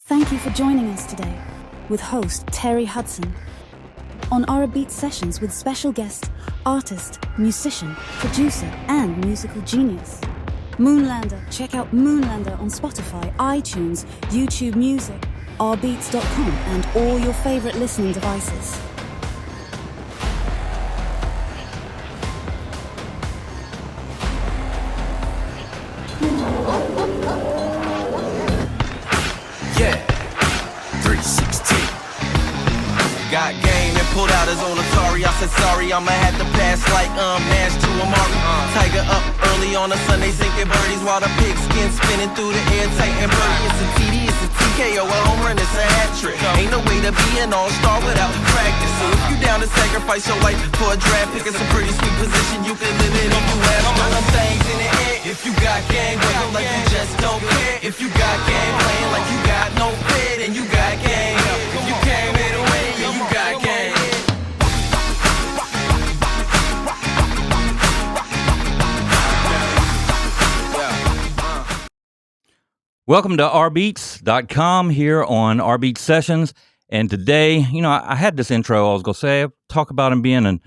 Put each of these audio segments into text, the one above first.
Thank you for joining us today with host Terry Hudson on rBeatz sessions with special guest, artist, musician, producer, and musical genius. MoonLander. Check out MoonLander on Spotify, iTunes, YouTube Music, rBeatz.com, and all your favorite listening devices. Got game and pulled out his own Atari. I said sorry, I'ma have to pass like Nash to Amari. Tiger up early on a Sunday, sinking birdies while the pigskin spinning through the air, tight and birdie. It's a TD, it's a TKO, a home run, it's a hat trick. Ain't no way to be an all-star without practice. So if you down to sacrifice your life for a draft pick, it's a pretty sweet position you can live in if you ask for them things in the air. If you got game, waving like you just don't care. If you got game, playing like you got no fit, and you got game. If you came in to win, yeah, you got game. Welcome to rBeatz.com here on rBeatz Sessions. And today, I had this intro I was going to say, talk about him being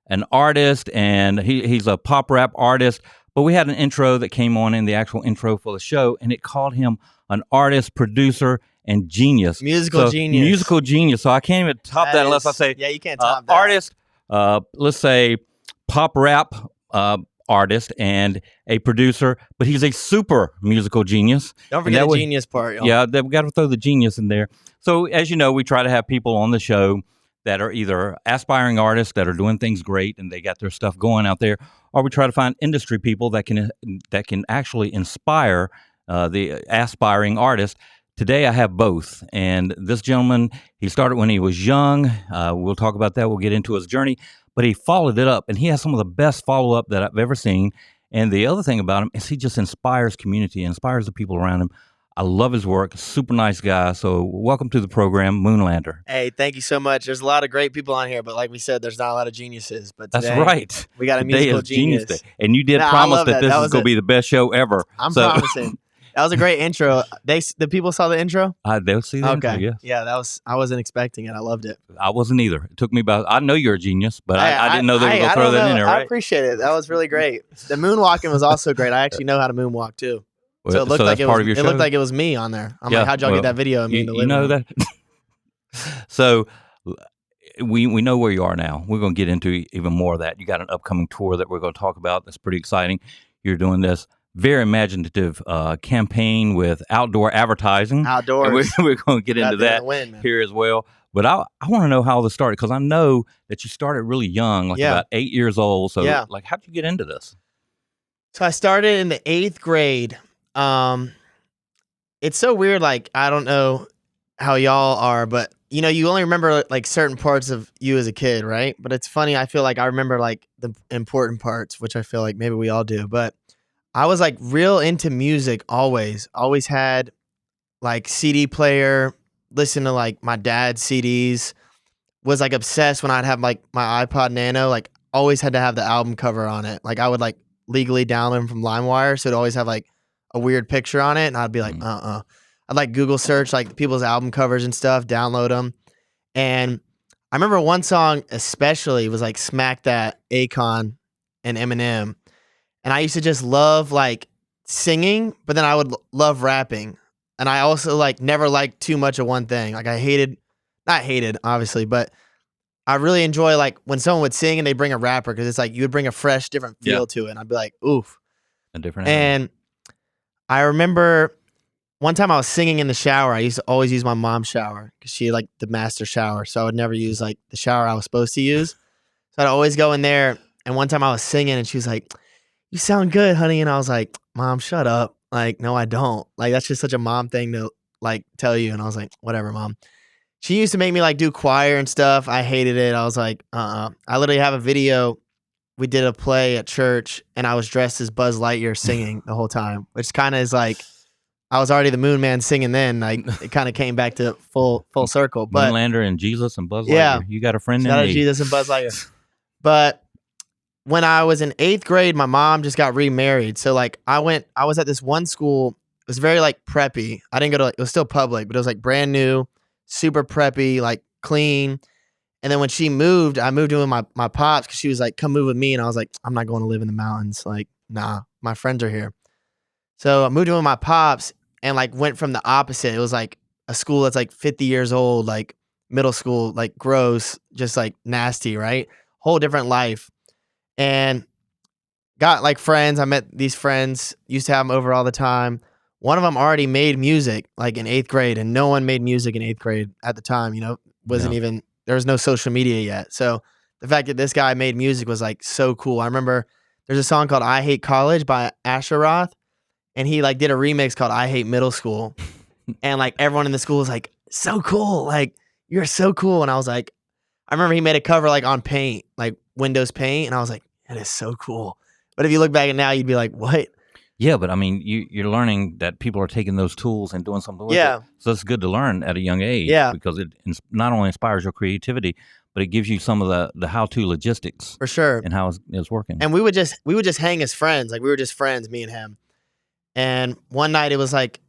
an artist, and he's a pop rap artist. But we had an intro that came on in the actual intro for the show, and it called him an artist, producer, and genius. Musical genius. So I can't even top that unless I say you can't top that. Artist, let's say pop rap artist and a producer, but he's a super musical genius. Don't forget the genius part, y'all. Yeah, we got to throw the genius in there. So as you know, we try to have people on the show that are either aspiring artists that are doing things great and they got their stuff going out there, or we try to find industry people that can actually inspire the aspiring artist. Today I have both, and this gentleman, he started when he was young. We'll talk about that. We'll get into his journey, but he followed it up, and he has some of the best follow-up that I've ever seen. And the other thing about him is he just inspires community, inspires the people around him. I love his work. Super nice guy. So welcome to the program, MoonLander. Hey, thank you so much. There's a lot of great people on here, but like we said, there's not a lot of geniuses. But today, that's right. We got a musical genius. Day. And you did promise that this is going to be the best show ever. I'm promising. That was a great intro. The people saw the intro? They'll see the intro, yes. Yeah, I wasn't expecting it. I loved it. I wasn't either. It took me about, I know you're a genius, but I didn't know they were going to throw that in there, right? I appreciate it. That was really great. The moonwalking was also great. I actually know how to moonwalk too. So it looked like it looked like it was me on there. I'm like, how'd y'all get that video of me in the living room? You know that? So we know where you are now. We're going to get into even more of that. You got an upcoming tour that we're going to talk about. That's pretty exciting. You're doing this very imaginative campaign with outdoor advertising. Outdoors. We're going to get into that here as well. But I want to know how this started, because I know that you started really young, about 8 years old. So how'd you get into this? So I started in the 8th grade. It's so weird. I don't know how y'all are, but you only remember certain parts of you as a kid, right? But it's funny. I feel like I remember the important parts, which I feel like maybe we all do. But I was real into music always had CD player, listen to my dad's CDs, was obsessed when I'd have my iPod Nano, always had to have the album cover on it. I would legally download them from LimeWire. So it'd always have a weird picture on it. And I'd be I'd Google search people's album covers and stuff, download them. And I remember one song especially was Smack That, Akon and Eminem. And I used to just love singing, but then I would love rapping. And I also never liked too much of one thing. I not hated obviously, but I really enjoy when someone would sing and they bring a rapper, because it's you would bring a fresh, different feel to it. And I'd be oof. A different And I remember one time I was singing in the shower. I used to always use my mom's shower because she had the master shower. So I would never use the shower I was supposed to use. So I'd always go in there. And one time I was singing and she was like, "You sound good, honey." And I was like, "Mom, shut up." No, I don't. That's just such a mom thing to tell you. And I was like, "Whatever, Mom." She used to make me do choir and stuff. I hated it. I was like, I literally have a video. We did a play at church and I was dressed as Buzz Lightyear singing the whole time, which kind of is I was already the Moon Man singing then. It kind of came back to full circle. But MoonLander and Jesus and Buzz Lightyear. You got a friend in me. Jesus and Buzz Lightyear. But when I was in 8th grade, my mom just got remarried. So I was at this one school was very like preppy. I didn't go to, it was still public, but it was like brand new, super preppy, like clean. And then when she moved, I moved in with my pops because she was like, come move with me. And I was like, I'm not going to live in the mountains. Like, nah, my friends are here. So I moved in with my pops and like went from the opposite. It was like a school that's like 50 years old, like middle school, like gross, just like nasty, right? Whole different life. And got like friends. I met these friends, used to have them over all the time. One of them already made music like in 8th grade, and no one made music in 8th grade at the time, wasn't even, there was no social media yet. So the fact that this guy made music was like so cool. I remember there's a song called I Hate College by Asher Roth, and he like did a remix called I Hate Middle School. And like everyone in the school was like, so cool. Like, you're so cool. And I was like, I remember he made a cover like on Paint, like Windows Paint. And I was like, it is so cool. But if you look back at now, you'd be like, what? Yeah, but I mean, you're learning that people are taking those tools and doing something with it. So it's good to learn at a young age because it not only inspires your creativity, but it gives you some of the how-to logistics. For sure. And how it's working. And we would just hang as friends. Like we were just friends, me and him. And one night it was like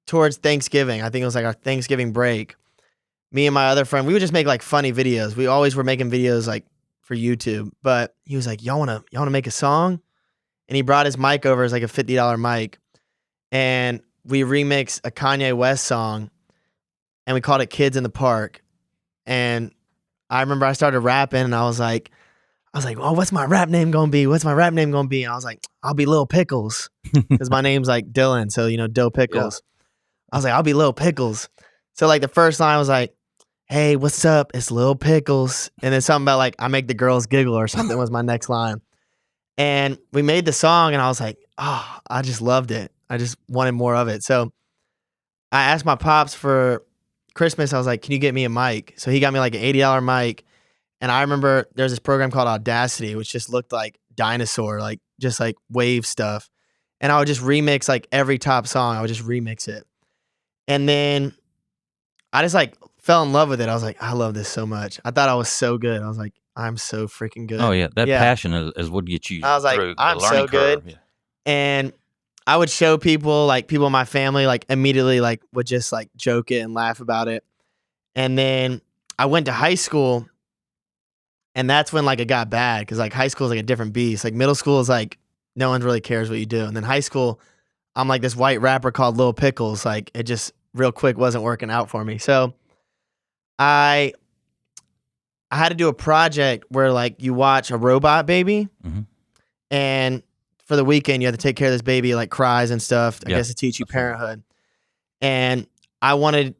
towards Thanksgiving. I think it was like our Thanksgiving break. Me and my other friend, we would just make like funny videos. We always were making videos like for YouTube. But he was like, y'all wanna make a song? And he brought his mic over as like a $50 mic. And we remixed a Kanye West song and we called it Kids in the Park. And I remember I started rapping and I was like, well, what's my rap name gonna be? What's my rap name gonna be? And I was like, I'll be Lil Pickles. Because my name's like Dylan. So, Dill Pickles. Yeah. I was like, I'll be Lil Pickles. So like the first line was like, hey, what's up? It's Lil Pickles. And then something about like, I make the girls giggle or something was my next line. And we made the song and I was like, oh, I just loved it. I just wanted more of it. So I asked my pops for Christmas. I was like, can you get me a mic? So he got me like an $80 mic. And I remember there's this program called Audacity, which just looked like Dinosaur, like just like wave stuff. And I would just remix like every top song. I would just remix it. And then I just like fell in love with it. I was like, I love this so much. I thought I was so good. I was like, I'm so freaking good. Oh yeah, that passion is what gets you. I was like, I'm so good. Yeah. And I would show people, like people in my family, like immediately like would just like joke it and laugh about it. And then I went to high school, and that's when like it got bad because like high school is like a different beast. Like middle school is like no one really cares what you do, and then high school, I'm like this white rapper called Lil Pickles. Like it just real quick wasn't working out for me. So I had to do a project where like you watch a robot baby, and for the weekend you have to take care of this baby, like cries and stuff. I guess to teach you parenthood. And I wanted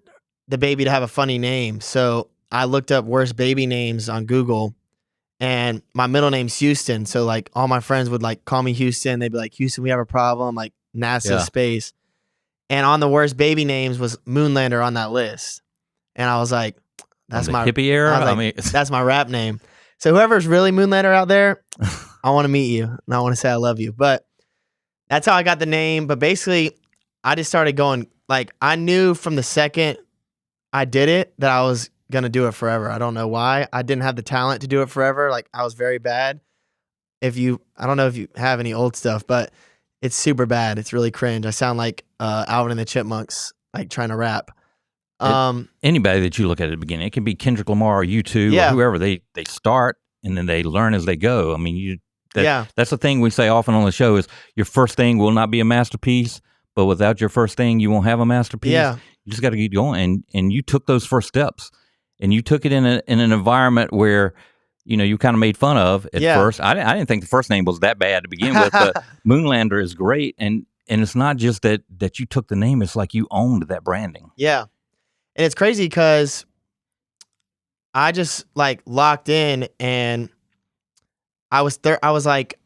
the baby to have a funny name, so I looked up worst baby names on Google, and my middle name's Houston. So like all my friends would like call me Houston. They'd be like, Houston, we have a problem, like NASA space. And on the worst baby names was Moonlander on that list. And I was like, that's my hippie era. I mean, that's my rap name. So whoever's really Moonlander out there, I want to meet you and I want to say I love you. But that's how I got the name. But basically, I just started going, like, I knew from the second I did it that I was going to do it forever. I don't know why. I didn't have the talent to do it forever. Like, I was very bad. I don't know if you have any old stuff, but it's super bad. It's really cringe. I sound like Alvin and the Chipmunks, like trying to rap. Anybody that you look at the beginning, it can be Kendrick Lamar or U2 or whoever. They start and then they learn as they go. I mean, that's the thing we say often on the show is your first thing will not be a masterpiece, but without your first thing, you won't have a masterpiece. Yeah. You just got to keep going. And you took those first steps, and you took it in an environment where you kind of made fun of at first. I didn't think the first name was that bad to begin with, but Moonlander is great, and it's not just that you took the name; it's like you owned that branding. Yeah. And it's crazy because I just like locked in, and I was like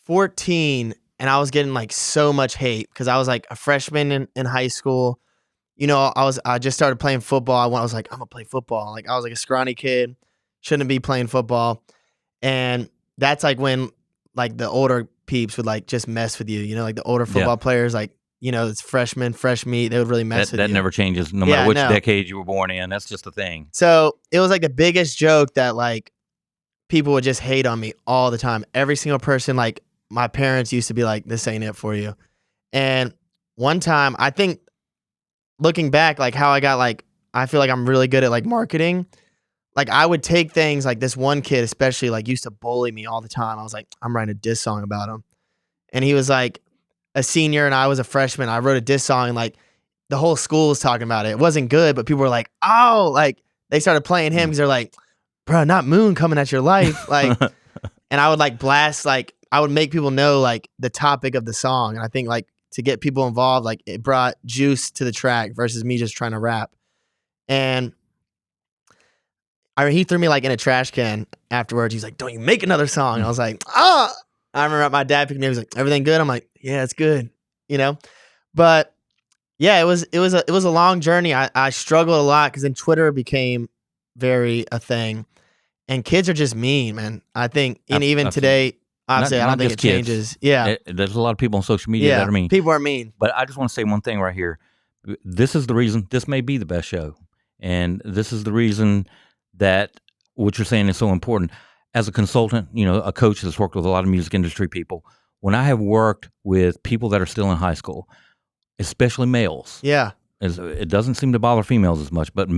14, and I was getting like so much hate because I was like a freshman in high school. I just started playing football. I was like, I'm gonna play football. Like I was like a scrawny kid, shouldn't be playing football. And that's like when like the older peeps would like just mess with you. Like the older football players, like it's freshmen, fresh meat. They would really mess with you. That never changes, no matter which decade you were born in. That's just a thing. So it was like the biggest joke that like people would just hate on me all the time. Every single person, like my parents used to be like, this ain't it for you. And one time, I think looking back, like how I got like, I feel like I'm really good at like marketing. Like I would take things like this one kid, especially like used to bully me all the time. I was like, I'm writing a diss song about him. And he was like a senior and I was a freshman. I wrote a diss song and like the whole school was talking about it. It wasn't good, but people were like, oh, like they started playing him because they're like, bro, not Moon coming at your life. Like, and I would like blast, like I would make people know like the topic of the song. And I think like to get people involved, like it brought juice to the track versus me just trying to rap. And he threw me like in a trash can afterwards. He's like, don't you make another song. And I was like, ah. I remember my dad picked me up. He was like, everything good? I'm like, yeah, it's good. You know? But yeah, it was a long journey. I struggled a lot because then Twitter became very a thing. And kids are just mean, man. I think, and even today, obviously, I don't think it changes. Yeah. There's a lot of people on social media that are mean. People are mean. But I just want to say one thing right here. This is the reason this may be the best show. And this is the reason that what you're saying is so important. As a consultant, a coach that's worked with a lot of music industry people, when I have worked with people that are still in high school, especially males. Yeah. It doesn't seem to bother females as much, but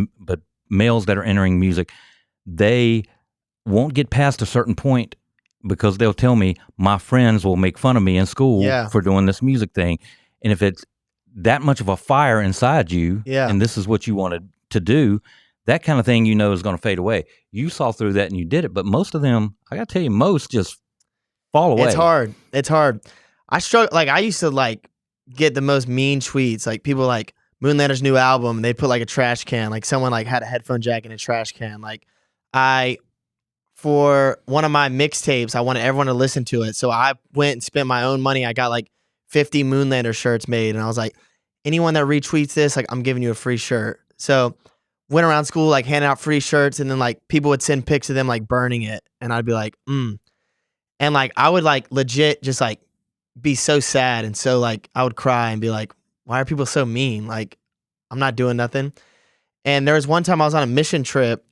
males that are entering music, they won't get past a certain point because they'll tell me, my friends will make fun of me in school for doing this music thing. And if it's that much of a fire inside you, and this is what you wanted to do, that kind of thing is going to fade away. You saw through that and you did it, but most of them, I got to tell you, most just fall away. It's hard. I struggle. Like I used to like get the most mean tweets, like people like MoonLander's new album, they'd put like a trash can, like someone like had a headphone jack in a trash can. Like for one of my mixtapes, I wanted everyone to listen to it. So I went and spent my own money. I got like 50 MoonLander shirts made. And I was like, anyone that retweets this, like I'm giving you a free shirt. So went around school, like handing out free shirts. And then like people would send pics of them like burning it. And I'd be like, And like, I would like legit just like be so sad. And so like, I would cry and be like, why are people so mean? Like, I'm not doing nothing. And there was one time I was on a mission trip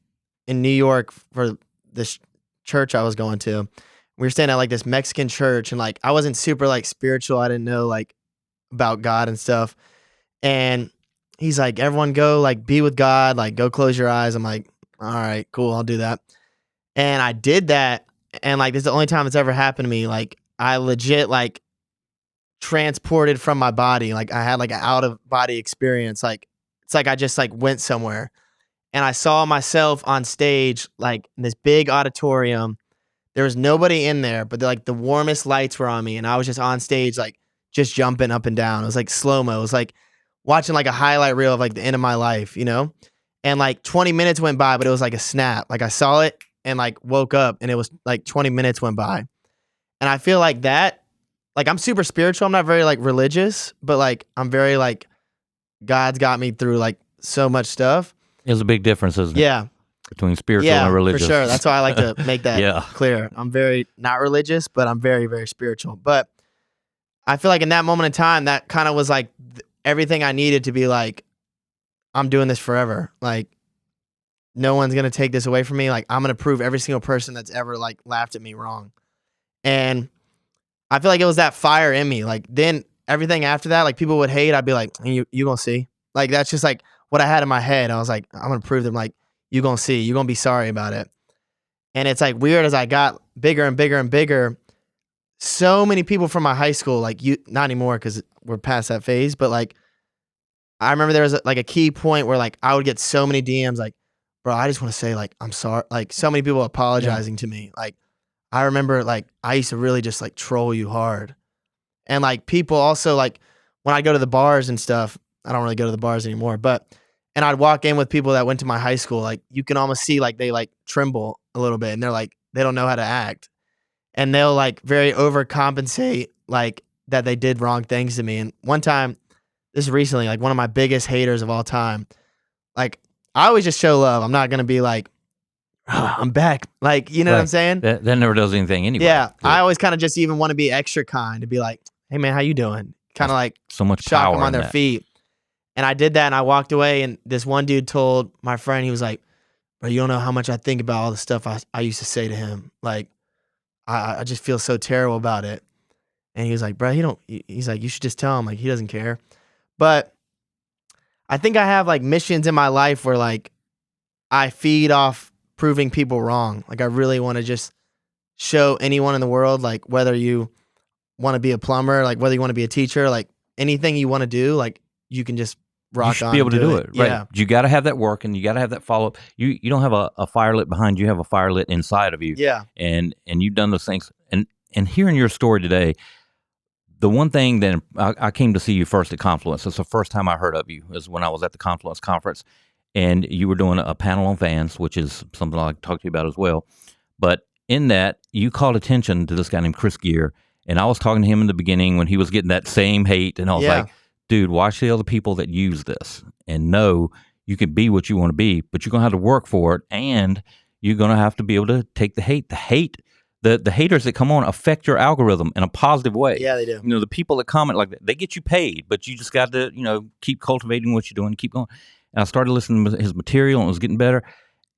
in New York for this church I was going to. We were staying at like this Mexican church and like, I wasn't super like spiritual. I didn't know like about God and stuff. And he's like, everyone go like be with God, like go close your eyes. I'm like, all right, cool. I'll do that. And I did that. And like, this is the only time it's ever happened to me. Like I legit like transported from my body. Like I had like an out of body experience. Like, it's like I just like went somewhere and I saw myself on stage, like in this big auditorium. There was nobody in there, but like the warmest lights were on me. And I was just on stage, like just jumping up and down. It was like slow-mo. It was like watching like a highlight reel of like the end of my life, And like 20 minutes went by, but it was like a snap. Like I saw it and like woke up and it was like 20 minutes went by. And I feel like that, like I'm super spiritual. I'm not very like religious, but like I'm very like God's got me through like so much stuff. There's a big difference, isn't it? Yeah. Between spiritual and religious. For sure. That's why I like to make that clear. I'm very not religious, but I'm very, very spiritual. But I feel like in that moment in time, that kind of was like everything I needed to be like, I'm doing this forever. Like no one's going to take this away from me. Like I'm going to prove every single person that's ever like laughed at me wrong. And I feel like it was that fire in me. Like then everything after that, like people would hate. I'd be like, you gonna see? Like that's just like what I had in my head. I was like, I'm gonna prove them. Like you gonna see. You gonna be sorry about it. And it's like weird as I got bigger and bigger and bigger. So many people from my high school, like you, not anymore because we're past that phase. But like, I remember there was like a key point where like I would get so many DMs, like, bro, I just want to say like I'm sorry. Like so many people apologizing to me. Like I remember like I used to really just like troll you hard. And like people also like when I go to the bars and stuff, I don't really go to the bars anymore, and I'd walk in with people that went to my high school, like you can almost see like they like tremble a little bit and they're like, they don't know how to act. And they'll like very overcompensate like that they did wrong things to me. And one time, this is recently, like one of my biggest haters of all time, like I always just show love. I'm not going to be like, oh, I'm back. Like, you know what I'm saying? That never does anything anyway. Yeah. I always kind of just even want to be extra kind to be like, hey man, how you doing? Kind of like so much shock power them on their that. feet. And I did that and I walked away and this one dude told my friend, he was like, bro, you don't know how much I think about all the stuff I used to say to him. Like, I just feel so terrible about it. And he was like, bro, he's like, you should just tell him, like, he doesn't care. But I think I have like missions in my life where like I feed off proving people wrong. Like I really want to just show anyone in the world, like whether you want to be a plumber, like whether you want to be a teacher, like anything you want to do, like you can just rock on. You should be able to do it. Right. Yeah. You got to have that work, and you got to have that follow up. You don't have a fire lit behind you. You have a fire lit inside of you. Yeah. And you've done those things. And hearing your story today, the one thing that I came to see you first at Confluence. It's the first time I heard of you is when I was at the Confluence conference, and you were doing a panel on fans, which is something I'd like to talk to you about as well. But in that, you called attention to this guy named Chris Gear, and I was talking to him in the beginning when he was getting that same hate, and I was like, dude, watch the other people that use this and know you can be what you want to be, but you're going to have to work for it, and you're going to have to be able to take the hate. The haters that come on affect your algorithm in a positive way. Yeah, they do. You know, the people that comment like that, they get you paid, but you just got to, keep cultivating what you're doing, keep going. And I started listening to his material, and it was getting better.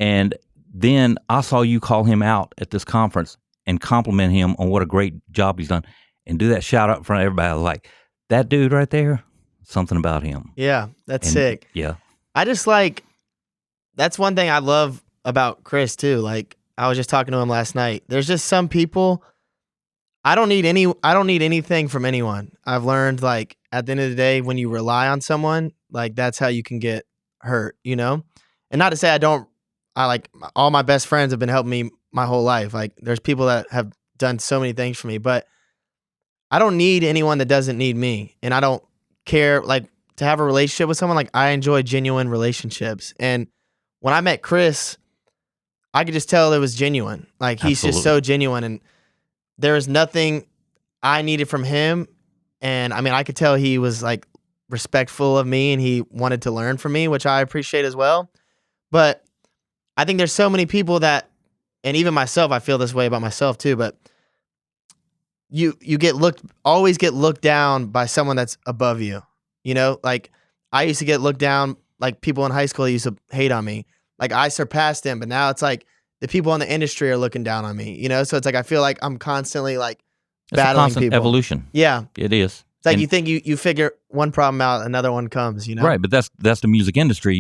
And then I saw you call him out at this conference and compliment him on what a great job he's done and do that shout out in front of everybody. I was like, that dude right there, something about him. Yeah, that's sick. Yeah. I just like, that's one thing I love about Chris too. Like I was just talking to him last night. There's just some people, I don't need anything from anyone. I've learned like at the end of the day, when you rely on someone, like that's how you can get hurt, And not to say I like all my best friends have been helping me my whole life. Like there's people that have done so many things for me, but I don't need anyone that doesn't need me. And I don't care like to have a relationship with someone. Like I enjoy genuine relationships. And when I met Chris, I could just tell it was genuine. Like he's just so genuine, and there was nothing I needed from him. And I mean, I could tell he was like respectful of me and he wanted to learn from me, which I appreciate as well. But I think there's so many people that, and even myself, I feel this way about myself too, but you always get looked down by someone that's above you. Like I used to get looked down, like people in high school used to hate on me. Like I surpassed them, but now it's like the people in the industry are looking down on me, So it's like I feel like I'm constantly like battling constant people. Evolution. Yeah. It is. It's like you think you figure one problem out, another one comes, Right, but that's the music industry,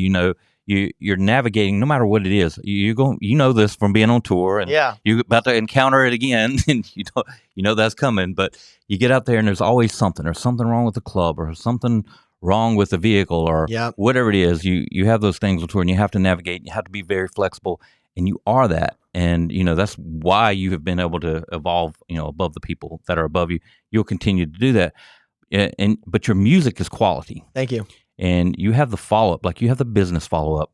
You're navigating no matter what it is. You know this from being on tour, and you're about to encounter it again, and you know that's coming. But you get out there, and there's always something. There's something wrong with the club, or something wrong with the vehicle, or whatever it is. You have those things on tour, and you have to navigate. You have to be very flexible, and you are that. And that's why you have been able to evolve, above the people that are above you. You'll continue to do that, but your music is quality. Thank you. And you have the follow-up, like you have the business follow-up,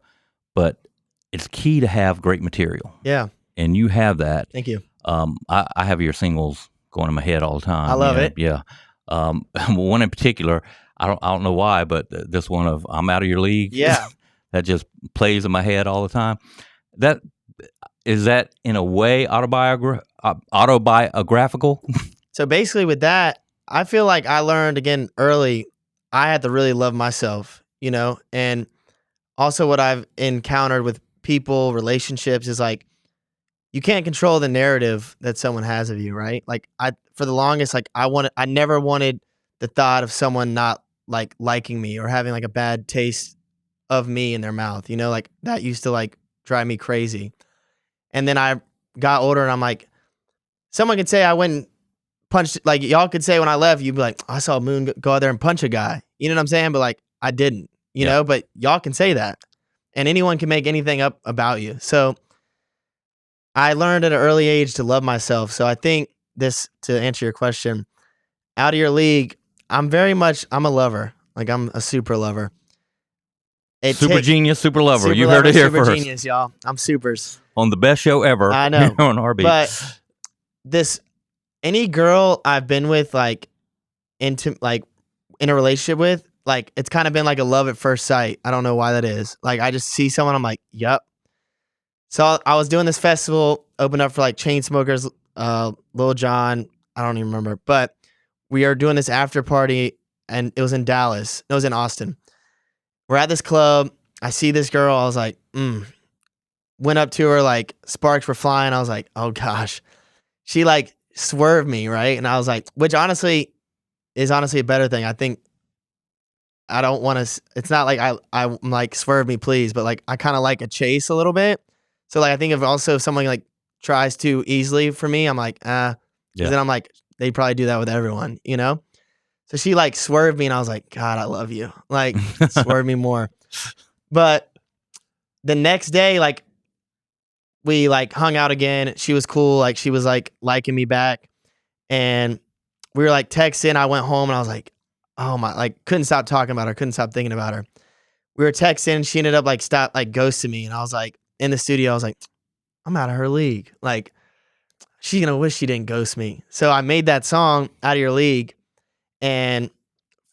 but it's key to have great material. Yeah. And you have that. Thank you. I have your singles going in my head all the time. I love it. Yeah. One in particular, I don't know why, but this one of I'm Out of Your League. Yeah. That just plays in my head all the time. Is that in a way autobiographical? So basically with that, I feel like I learned again early, I had to really love myself, and also what I've encountered with people, relationships is like, you can't control the narrative that someone has of you, right? Like for the longest, like I never wanted the thought of someone not like liking me or having like a bad taste of me in their mouth, like that used to like drive me crazy. And then I got older and I'm like, someone could say I went and punched, like y'all could say when I left, you'd be like, I saw Moon go out there and punch a guy. You know what I'm saying? But like, I didn't, but y'all can say that. And anyone can make anything up about you. So I learned at an early age to love myself. So I think this, to answer your question, Out of Your League, I'm a lover. Like I'm a super lover. Genius, super lover. Super You lover, heard it here super first. Genius, y'all. I'm supers. On the best show ever. I know. On rBeatz. But any girl I've been with, like in a relationship with, like it's kind of been like a love at first sight. I don't know why that is. Like I just see someone, I'm like, yep. So I was doing this festival, opened up for like Chainsmokers, Lil Jon, I don't even remember, but we are doing this after party, and it was in Dallas. It was in Austin. We're at this club. I see this girl. I was like, went up to her, like sparks were flying. I was like, oh gosh. She like swerved me, right? And I was like, which honestly is a better thing. I think I don't want to. It's not like I'm like swerve me please, but like I kind of like a chase a little bit. So like I think if someone like tries too easily for me, I'm like Yeah. Then I'm like they probably do that with everyone, you know. So she like swerved me, and I was like, God, I love you. Like swerve me more. But the next day, like we like hung out again. She was cool. Like she was like liking me back, and we were like texting. I went home and I was like, oh my, like couldn't stop talking about her. Couldn't stop thinking about her. We were texting. And she ended up like ghosting me, and I was like in the studio. I was like, I'm out of her league. Like she's gonna wish she didn't ghost me. So I made that song, Out of Your League, and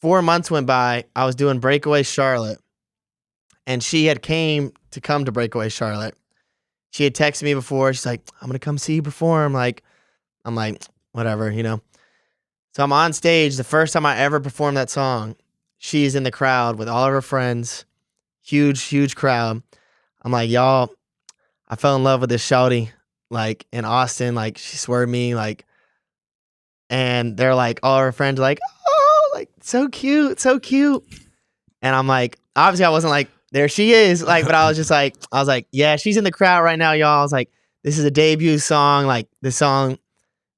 4 months went by. I was doing Breakaway Charlotte, and she had come to Breakaway Charlotte. She had texted me before. She's like, I'm gonna come see you perform. Like, I'm like, whatever, you know. So I'm on stage. The first time I ever performed that song, she's in the crowd with all of her friends. Huge crowd. I'm like, y'all, I fell in love with this shawty, like in Austin. Like she swerved me, like, and they're like, all her friends are like, oh, like so cute. And I'm like, obviously I wasn't like, there she is, like, but I was like, yeah, she's in the crowd right now, y'all. I was like, this is a debut song, like this song,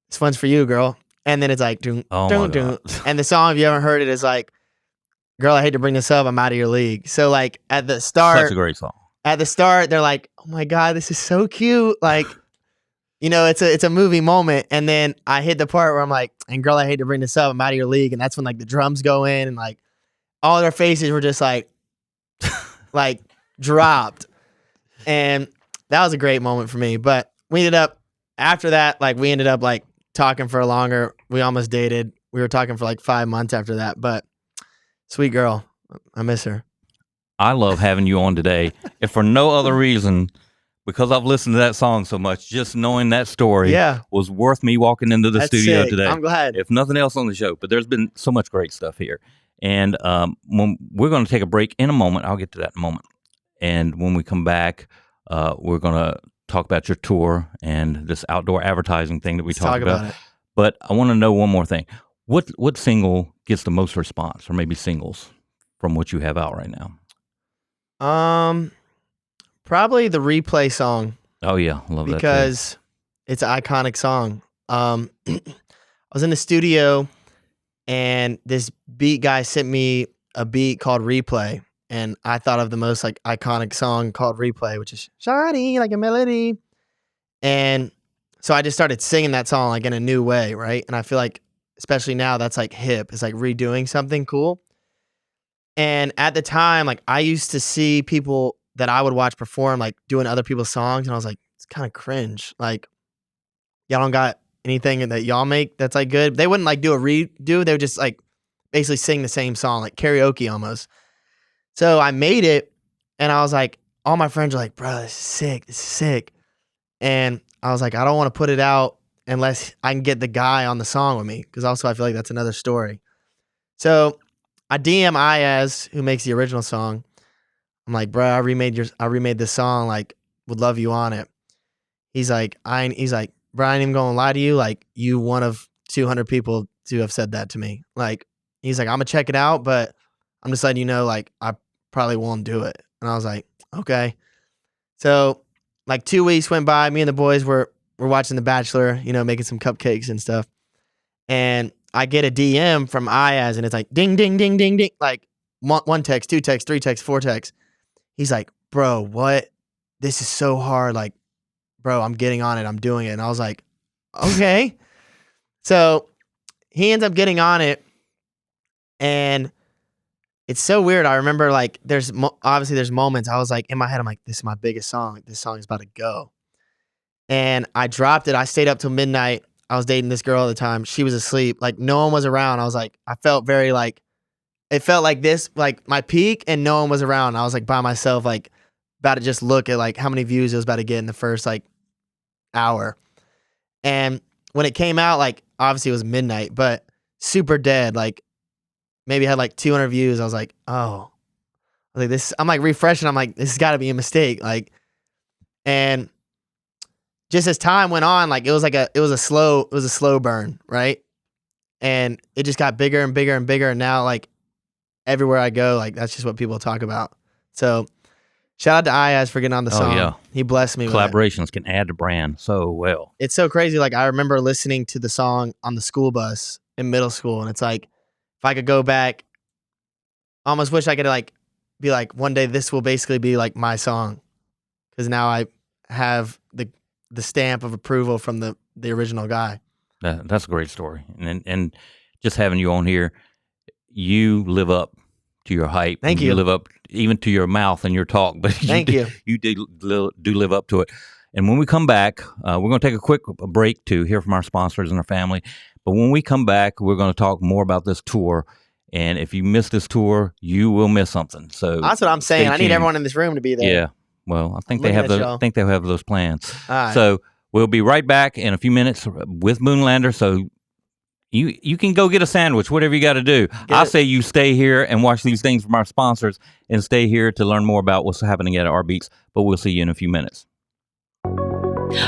this one's for you, girl. And then it's like, doom, doom, doom. And the song, if you haven't heard it, is like, girl, I hate to bring this up, I'm out of your league. So like at the start, Such a great song. At the start, they're like, oh my God, this is so cute. Like, you know, it's a movie moment. And then I hit the part where I'm like, and girl, I hate to bring this up, I'm out of your league. And that's when like the drums go in and like all their faces were just like dropped. And that was a great moment for me. But we ended up after that, like we ended up like talking for longer. We almost dated. We were talking for like 5 months after that. But sweet girl, I miss her. I love having you on today. If for no other reason, because I've listened to that song so much, just knowing that story was worth me walking into the studio sick. today. I'm glad. If nothing else on the show, but there's been so much great stuff here. And when we're going to take a break in a moment. I'll get to that in a moment. And when we come back, we're going to talk about your tour and this outdoor advertising thing that we talked about. It. But I want to know one more thing. What single gets the most response, or maybe singles from what you have out right now? Probably the Replay song. Oh yeah, love that because it's an iconic song. I was in the studio, and this beat guy sent me a beat called Replay, and I thought of the most like iconic song called Replay, which is shiny like a melody, and so I just started singing that song like in a new way, right? And I feel like, especially now, that's like hip. It's like redoing something cool. And at the time, like I used to see people that I would watch perform, like doing other people's songs, and I was like, it's kind of cringe. Like, y'all don't got anything that y'all make that's like good. They wouldn't like do a redo. They would just like basically sing the same song, like karaoke almost. So I made it, and I was like, all my friends are like, bro, this is sick. This is sick. And I was like, I don't want to put it out unless I can get the guy on the song with me, because also I feel like that's another story. So I DM Iaz, who makes the original song. I'm like, bro, I remade this song. Like, would love you on it. He's like, bro, I ain't even gonna lie to you. Like, you one of 200 people to have said that to me. Like, he's like, I'm gonna check it out, but I'm just letting you know, like, I probably won't do it. And I was like, okay. So like 2 weeks went by. Me and the boys were watching The Bachelor, you know, making some cupcakes and stuff. And I get a DM from Iaz, and it's like, ding, ding, ding, ding, ding. Like one text, 2 texts, 3 texts, 4 texts. He's like, bro, what? This is so hard. Like, bro, I'm getting on it. I'm doing it. And I was like, okay. So he ends up getting on it. And it's so weird. I remember like obviously there's moments I was like in my head, I'm like, this is my biggest song. This song is about to go. And I dropped it. I stayed up till midnight. I was dating this girl at the time. She was asleep. Like no one was around. I was like, I felt very like, it felt like this, like my peak, and no one was around. I was like by myself, like about to just look at like how many views it was about to get in the first like hour. And when it came out, like obviously it was midnight, but super dead. Like maybe had like 200 views. I was like, oh, I was like this. I'm like refreshing. I'm like, this has got to be a mistake. Like, and just as time went on, like it was a slow burn, right? And it just got bigger and bigger and bigger. And now like everywhere I go, like that's just what people talk about. So shout out to Ayaz for getting on the song. Yeah. He blessed me with it. Collaborations can add to brand so well. It's so crazy. Like I remember listening to the song on the school bus in middle school, and it's like if I could go back, I almost wish I could like be like one day this will basically be like my song, because now I have the stamp of approval from the original guy. That's a great story, and just having you on here, you live up to your hype. Thank you. You live up even to your mouth and your talk, but Thank you. You do live up to it. And when we come back, we're going to take a quick break to hear from our sponsors and our family. But when we come back, we're going to talk more about this tour. And if you miss this tour, you will miss something. So That's what I'm saying. I need everyone in this room to be there. Yeah. Well, I think Looking at I y'all. think they'll have those plans. All right. So we'll be right back in a few minutes with Moonlander. So you can go get a sandwich, whatever you got to do. I say you stay here and watch these things from our sponsors and stay here to learn more about what's happening at rBeatz. But we'll see you in a few minutes.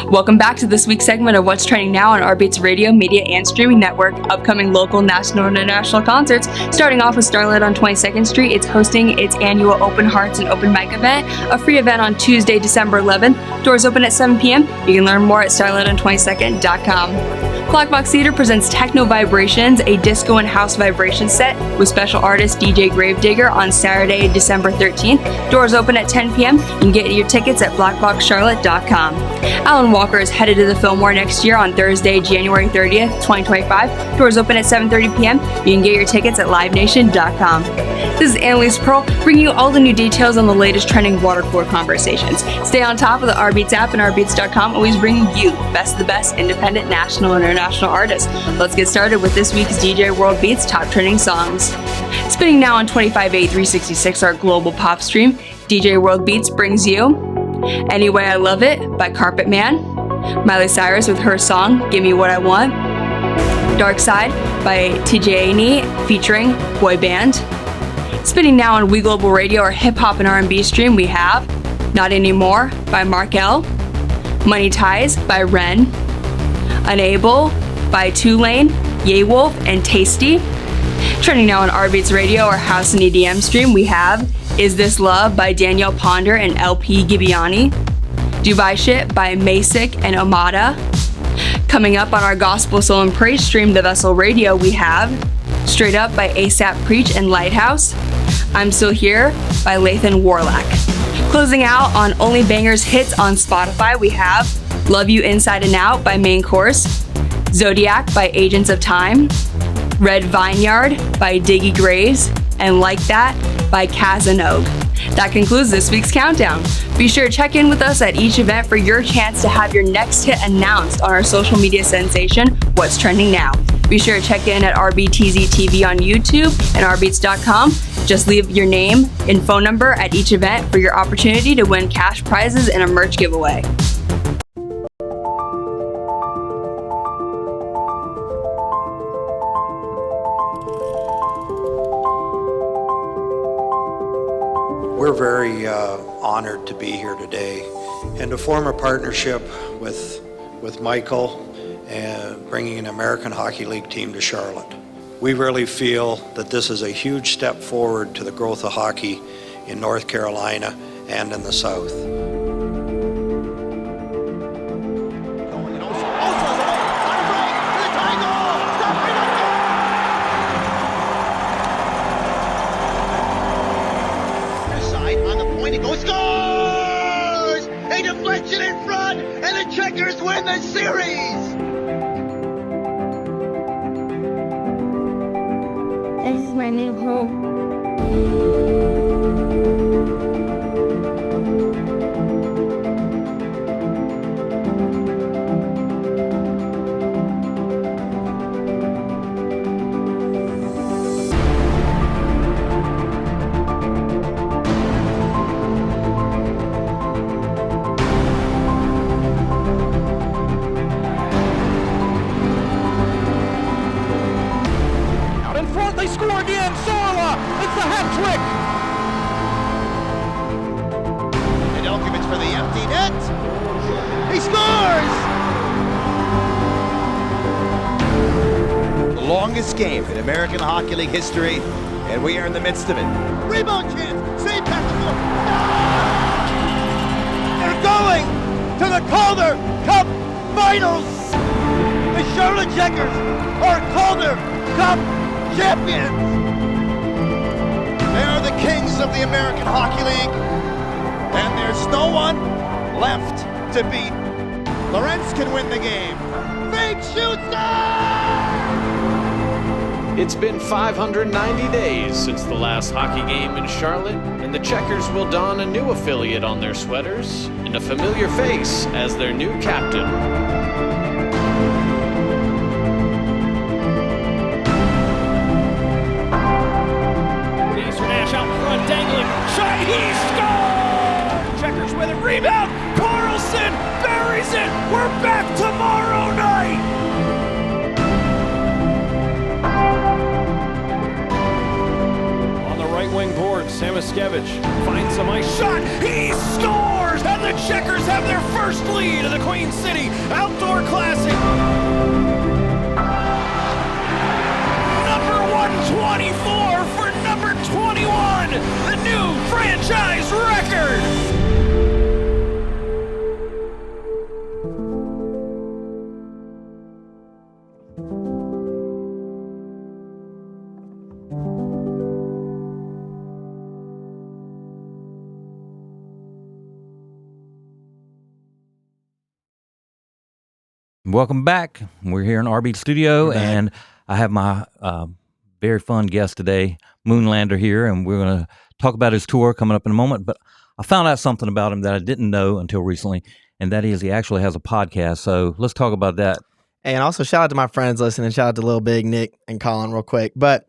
Welcome back to this week's segment of What's Trending Now on rBeatz Radio, Media, and Streaming Network. Upcoming local, national, and international concerts. Starting off with Starlight on 22nd Street. It's hosting its annual Open Hearts and Open Mic event, a free event on Tuesday, December 11th. Doors open at 7 p.m. You can learn more at starlighton22nd.com. Clockbox Theater presents Techno Vibrations, a disco and house vibration set with special artist DJ Gravedigger on Saturday, December 13th. Doors open at 10 p.m. You can get your tickets at blackboxcharlotte.com. Alan Walker is headed to the Fillmore next year on Thursday, January 30th, 2025. Doors open at 7:30 p.m. You can get your tickets at livenation.com. This is Annalise Pearl, bringing you all the new details on the latest trending water cooler conversations. Stay on top of the rBeatz app and rBeatz.com, always bringing you best of the best independent, national, and international artists. Let's get started with this week's WRLD top trending songs. Spinning now on 25.8 our global pop stream, WRLD brings you Anyway I Love It by Carpet Man, Miley Cyrus with her song Give Me What I Want, Dark Side by TJA featuring Boy Band. Spinning now on We Global Radio, our hip hop and R&B stream, we have Not Anymore by Mark L, Money Ties by Ren, Unable by Tulane, Yeewolf, and Tasty. Trending now on rBeatz Radio, our house and EDM stream, we have Is This Love by Danielle Ponder and LP Gibiani, Dubai Shit by Masick and Omada. Coming up on our Gospel Soul and Praise stream, The Vessel Radio, we have Straight Up by ASAP Preach and Lighthouse, I'm Still Here by Lathan Warlock. Closing out on Only Bangers Hits on Spotify, we have Love You Inside and Out by Main Course, Zodiac by Agents of Time, Red Vineyard by Diggy Graves, and Like That by Casanova. That concludes this week's countdown. Be sure to check in with us at each event for your chance to have your next hit announced on our social media sensation, What's Trending Now. Be sure to check in at RBTZ TV on YouTube and rbeatz.com. Just leave your name and phone number at each event for your opportunity to win cash prizes and a merch giveaway. We're very honored to be here today and to form a partnership with Michael and bringing an American Hockey League team to Charlotte. We really feel that this is a huge step forward to the growth of hockey in North Carolina and in the South. This is my new home. They score again. Sorla, it's the hat trick. And Elkiewicz for the empty net. He scores! The longest game in American Hockey League history And we are in the midst of it. Rebound chance. St. Patrick's. They're going to the Calder Cup Finals. The Charlotte Checkers are Calder Cup champions. They are the kings of the American Hockey League. And there's no one left to beat. Lawrence can win the game. Fake shoots. It's been 590 days since the last hockey game in Charlotte, and the Checkers will don a new affiliate on their sweaters and a familiar face as their new captain. Nash out in front, dangling. Shot, he scored! Checkers with it, rebound. Carlson buries it. We're back tomorrow night. Right wing board, Samoskevich finds some ice shot, he scores! And the Checkers have their first lead of the Queen City Outdoor Classic. Number 124 for number 21, the new franchise record. Welcome back. We're here in rBeatz Studio, and I have my very fun guest today, MoonLander, here, and we're going to talk about his tour coming up in a moment. But I found out something about him that I didn't know until recently, and that is he actually has a podcast. So let's talk about that. And also shout out to my friends listening. Shout out to Lil Big, Nick, and Colin real quick. But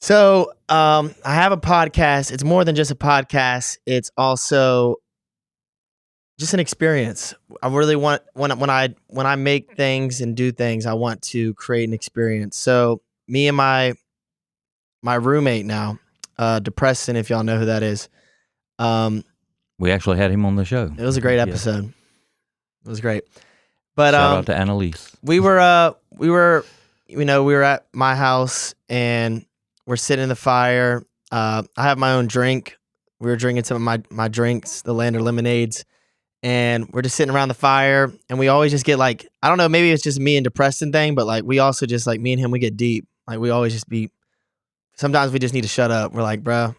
so I have a podcast. It's more than just a podcast. It's also just an experience. I really want when I make things and do things, I want to create an experience. So me and my roommate now, Depression, if y'all know who that is. We actually had him on the show. It was a great episode. Yeah. It was great. But shout out to Annalise. We were at my house and we're sitting in the fire. I have my own drink. We were drinking some of my drinks, the Lander lemonades. And we're just sitting around the fire, and we always just get like, I don't know, maybe it's just me and Depression thing, but like we also just like me and him, we get deep. Like we always just be. Sometimes we just need to shut up. We're like, bro,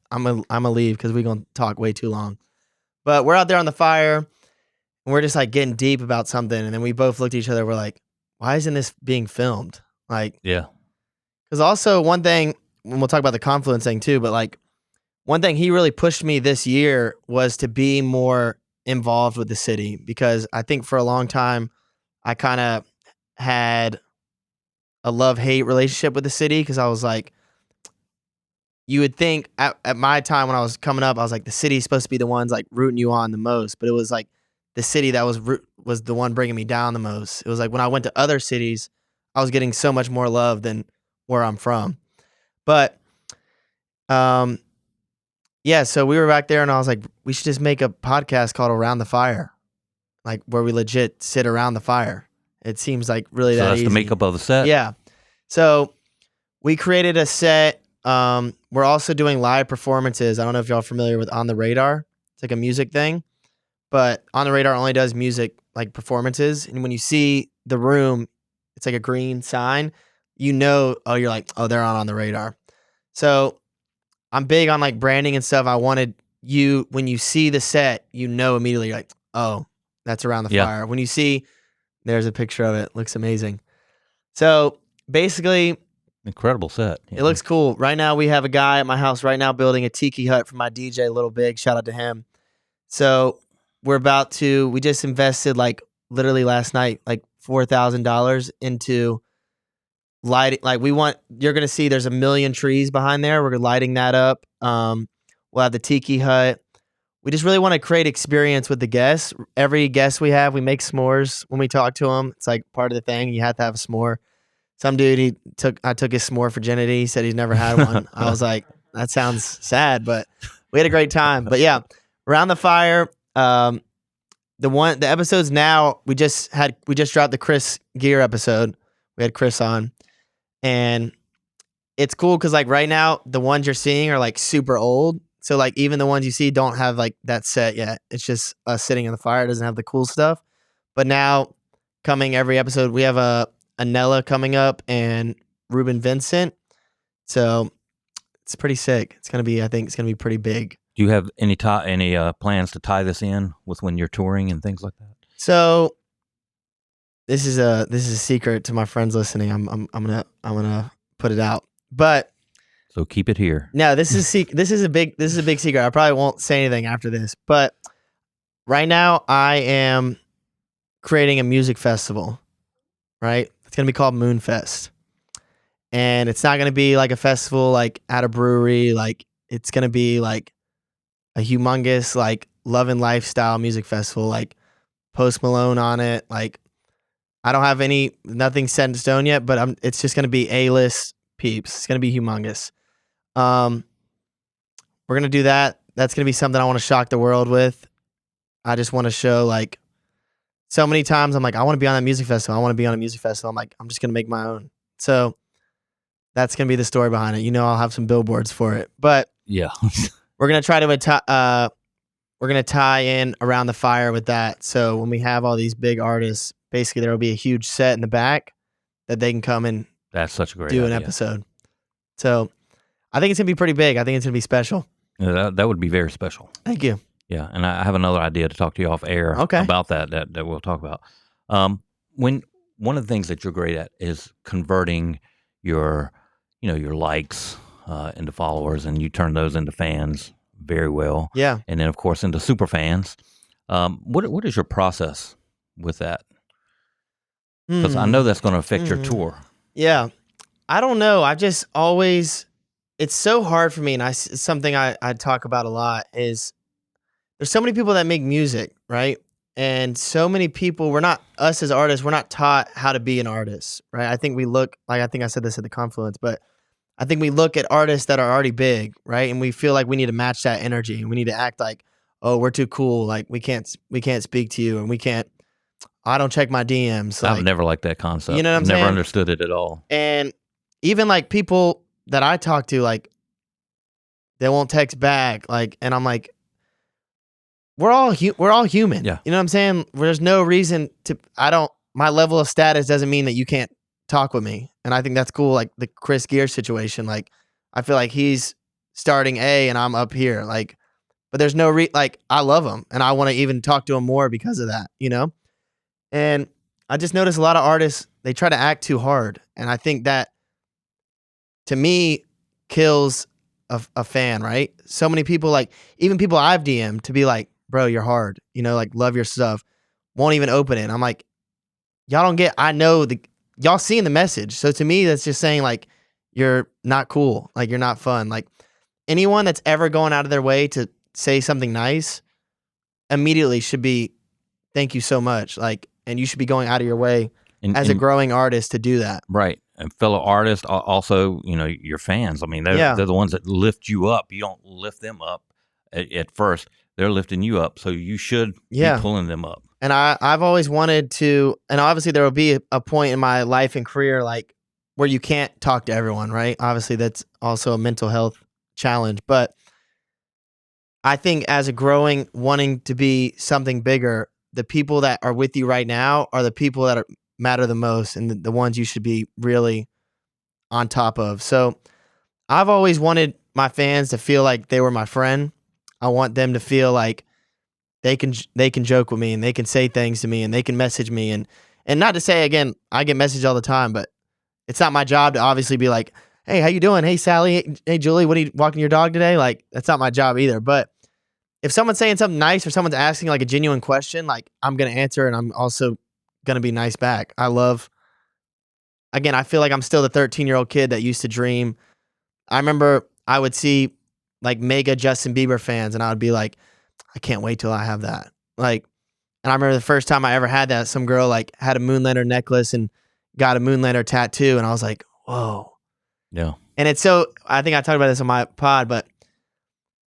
I'm gonna leave because we're gonna talk way too long. But we're out there on the fire, and we're just like getting deep about something, and then we both looked at each other. We're like, why isn't this being filmed? Like, yeah. Because also one thing, and we'll talk about the Confluence thing too, but like one thing he really pushed me this year was to be more involved with the city, because I think for a long time I kind of had a love-hate relationship with the city, because I was like, you would think at my time when I was coming up, I was like, the city's supposed to be the ones like rooting you on the most, but it was like the city that was the one bringing me down the most. It was like when I went to other cities, I was getting so much more love than where I'm from. But yeah, so we were back there and I was like, we should just make a podcast called Around the Fire, like where we legit sit around the fire. It seems like really that easy. So that's the makeup of the set? Yeah. So we created a set. We're also doing live performances. I don't know if y'all are familiar with On the Radar. It's like a music thing, but On the Radar only does music like performances. And when you see the room, it's like a green sign, you know, you're like, oh, they're on the Radar. So I'm big on like branding and stuff. I wanted you, when you see the set, you know immediately, like, oh, that's Around the Fire. When you see, there's a picture of it. Looks amazing. So basically, incredible set. It looks cool. Right now, we have a guy at my house right now building a tiki hut for my DJ, Little Big. Shout out to him. So we just invested like literally last night, like $4,000 into lighting. Like you're going to see there's 1 million trees behind there. We're lighting that up. We'll have the tiki hut. We just really want to create experience with the guests. Every guest we have, we make s'mores when we talk to them. It's like part of the thing. You have to have a s'more. Some dude, I took his s'more virginity. He said he's never had one. I was like, that sounds sad, but we had a great time. But yeah, Around the Fire. The episodes now, we just dropped the Chris Gear episode. We had Chris on, and it's cool because like right now the ones you're seeing are like super old. So like even the ones you see don't have like that set yet. It's just us sitting in the fire. It doesn't have the cool stuff. But now coming every episode, we have a Nella coming up and Ruben Vincent. So it's pretty sick. It's gonna be, I think it's gonna be pretty big. Do you have any plans to tie this in with when you're touring and things like that? So this is a secret to my friends listening. I'm gonna put it out. But so keep it here. No, this is a big secret. I probably won't say anything after this. But right now I am creating a music festival. Right? It's gonna be called Moonfest. And it's not gonna be like a festival like at a brewery. Like it's gonna be like a humongous like love and lifestyle music festival, like Post Malone on it. Like I don't have nothing set in stone yet, but it's just gonna be A-list peeps. It's gonna be humongous. We're gonna do that. That's gonna be something I want to shock the world with. I just want to show like so many times I'm like, I want to be on that music festival. I want to be on a music festival. I'm like, I'm just gonna make my own. So that's gonna be the story behind it. I'll have some billboards for it. But yeah. We're gonna try to tie in Around the Fire with that. So when we have all these big artists, basically there will be a huge set in the back that they can come and that's such a great do idea. an episode. So I think it's gonna be pretty big. I think it's gonna be special. Yeah, that would be very special. Thank you. Yeah, and I have another idea to talk to you off air about that we'll talk about. When one of the things that you're great at is converting your likes into followers, and you turn those into fans very well. Yeah. And then, of course, into super fans. What is your process with that? Because I know that's going to affect your tour. Yeah. I don't know. I just always, it's so hard for me, and it's something I talk about a lot, is there's so many people that make music, right? And so many people, us as artists, we're not taught how to be an artist, right? I think we look, like I think I said this at the Confluence, but I think we look at artists that are already big, right? And we feel like we need to match that energy, and we need to act like, oh, we're too cool. Like we can't speak to you, and I don't check my DMs. Like, I've never liked that concept. You know what I'm saying? Never understood it at all. And even like people that I talk to, like they won't text back. Like, and I'm like, we're all human. Yeah. You know what I'm saying? There's no reason my level of status doesn't mean that you can't talk with me. And I think that's cool. Like the Chris Gear situation, like I feel like he's starting A and I'm up here. Like, but there's no like I love him and I want to even talk to him more because of that, And I just noticed a lot of artists, they try to act too hard. And I think that to me kills a fan, right? So many people, like even people I've DM'd to be like, bro, you're hard, like love your stuff, won't even open it. I'm like, y'all don't get, y'all seeing the message. So to me, that's just saying like, you're not cool. Like you're not fun. Like anyone that's ever going out of their way to say something nice immediately should be, thank you so much. Like, and you should be going out of your way as a growing artist to do that. Right. And fellow artists, also, your fans. I mean, they're the ones that lift you up. You don't lift them up at first. They're lifting you up. So you should be pulling them up. And I've always wanted to, and obviously there will be a point in my life and career like where you can't talk to everyone, right? Obviously that's also a mental health challenge. But I think as a growing, wanting to be something bigger, the people that are with you right now are the people that matter the most and the ones you should be really on top of. So I've always wanted my fans to feel like they were my friend. I want them to feel like they can joke with me and they can say things to me and they can message me and not to say, again, I get messaged all the time, but it's not my job to obviously be like, hey, how you doing? Hey, Sally. Hey, Julie, what are you walking your dog today? Like, that's not my job either. But if someone's saying something nice or someone's asking like a genuine question, like I'm going to answer and I'm also going to be nice back. I feel like I'm still the 13-year-old kid that used to dream. I remember I would see like mega Justin Bieber fans and I would be like, I can't wait till I have that. Like, and I remember the first time I ever had that, some girl like had a Moonlander necklace and got a Moonlander tattoo. And I was like, whoa. Yeah. And it's so, I think I talked about this on my pod, but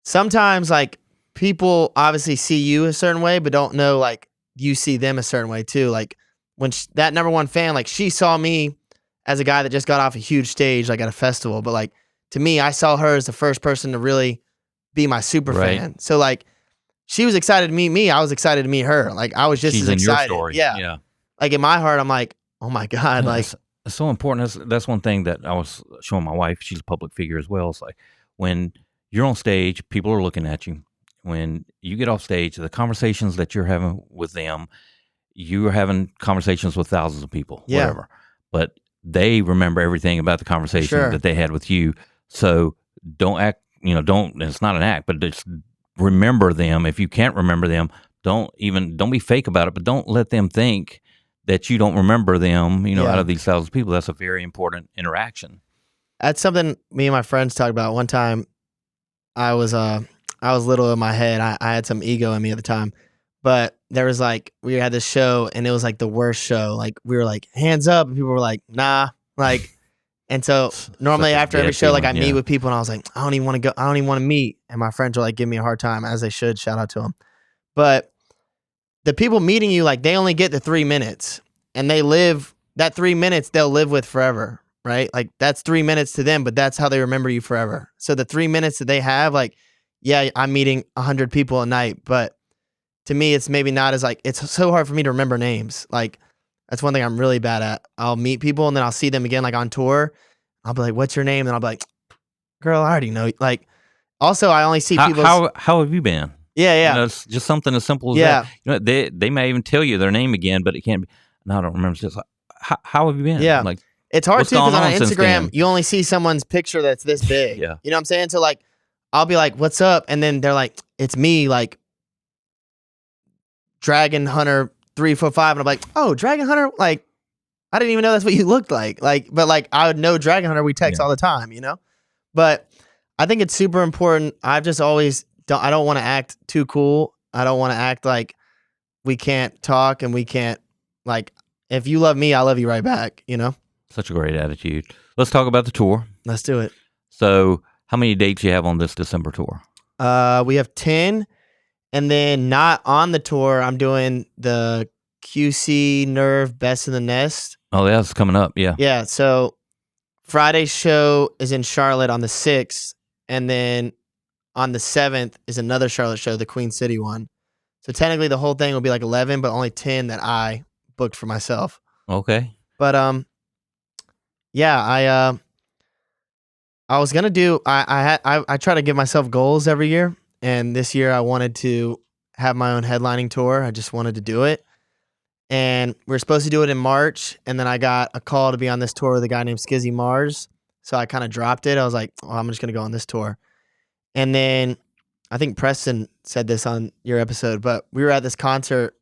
sometimes like people obviously see you a certain way, but don't know like you see them a certain way too. Like when that number one fan, like she saw me as a guy that just got off a huge stage, like at a festival. But like, to me, I saw her as the first person to really be my super fan. So like, she was excited to meet me. I was excited to meet her. Like, I was just She's as in excited. your story. Yeah. Like in my heart, I'm like, oh my God. Yeah, Like, it's so important. That's one thing that I was showing my wife. She's a public figure as well. It's like when you're on stage, people are looking at you. When you get off stage, the conversations that you're having with them, you're having conversations with thousands of people, whatever. But they remember everything about the conversation that they had with you. So don't act, it's not an act, but just remember them. If you can't remember them, don't be fake about it, but don't let them think that you don't remember them, out of these thousands of people. That's a very important interaction. That's something me and my friends talked about. One time I was little in my head. I had some ego in me at the time, but there was like, we had this show and it was like the worst show. Like we were like, hands up. And people were like, nah, like, and so normally after every show, like I meet with people and I was like, I don't even want to go. I don't even want to meet. And my friends were like, give me a hard time, as they should. Shout out to them. But the people meeting you, like they only get the 3 minutes and they live that 3 minutes they'll live with forever, right? Like that's 3 minutes to them, but that's how they remember you forever. So the 3 minutes that they have, like, yeah, I'm meeting 100 people a night, but to me, it's maybe not as like, it's so hard for me to remember names. Like that's one thing I'm really bad at. I'll meet people and then I'll see them again, like on tour. I'll be like, what's your name? And I'll be like, girl, I already know. Like, also I only see people. How have you been? Yeah. It's just something as simple as that. They may even tell you their name again, but it can't be. No, I don't remember. It's just like, how have you been? Yeah. Like, it's hard too because on Instagram, then? you only see someone's picture that's this big. Yeah. You know what I'm saying? So like, I'll be like, what's up? And then they're like, it's me, like Dragon Hunter 345. And I'm like, oh, Dragon Hunter? Like, I didn't even know that's what you looked like. But like, I would know Dragon Hunter. We text all the time, But I think it's super important. I've just always I don't want to act too cool. I don't want to act like we can't talk and we can't, like, if you love me, I love you right back, Such a great attitude. Let's talk about the tour. Let's do it. So how many dates you have on this December tour? We have 10. And then not on the tour, I'm doing the QC Nerve Best in the Nest. Oh, that's coming up. Yeah. Yeah. So Friday's show is in Charlotte on the 6th. And then on the 7th is another Charlotte show, the Queen City one. So technically the whole thing will be like 11, but only 10 that I booked for myself. Okay. But yeah, I was gonna do. I try to give myself goals every year, and this year I wanted to have my own headlining tour. I just wanted to do it, and we were supposed to do it in March, and then I got a call to be on this tour with a guy named Skizzy Mars. So I kind of dropped it. I was like, oh, I'm just gonna go on this tour, and then I think Preston said this on your episode, but we were at this concert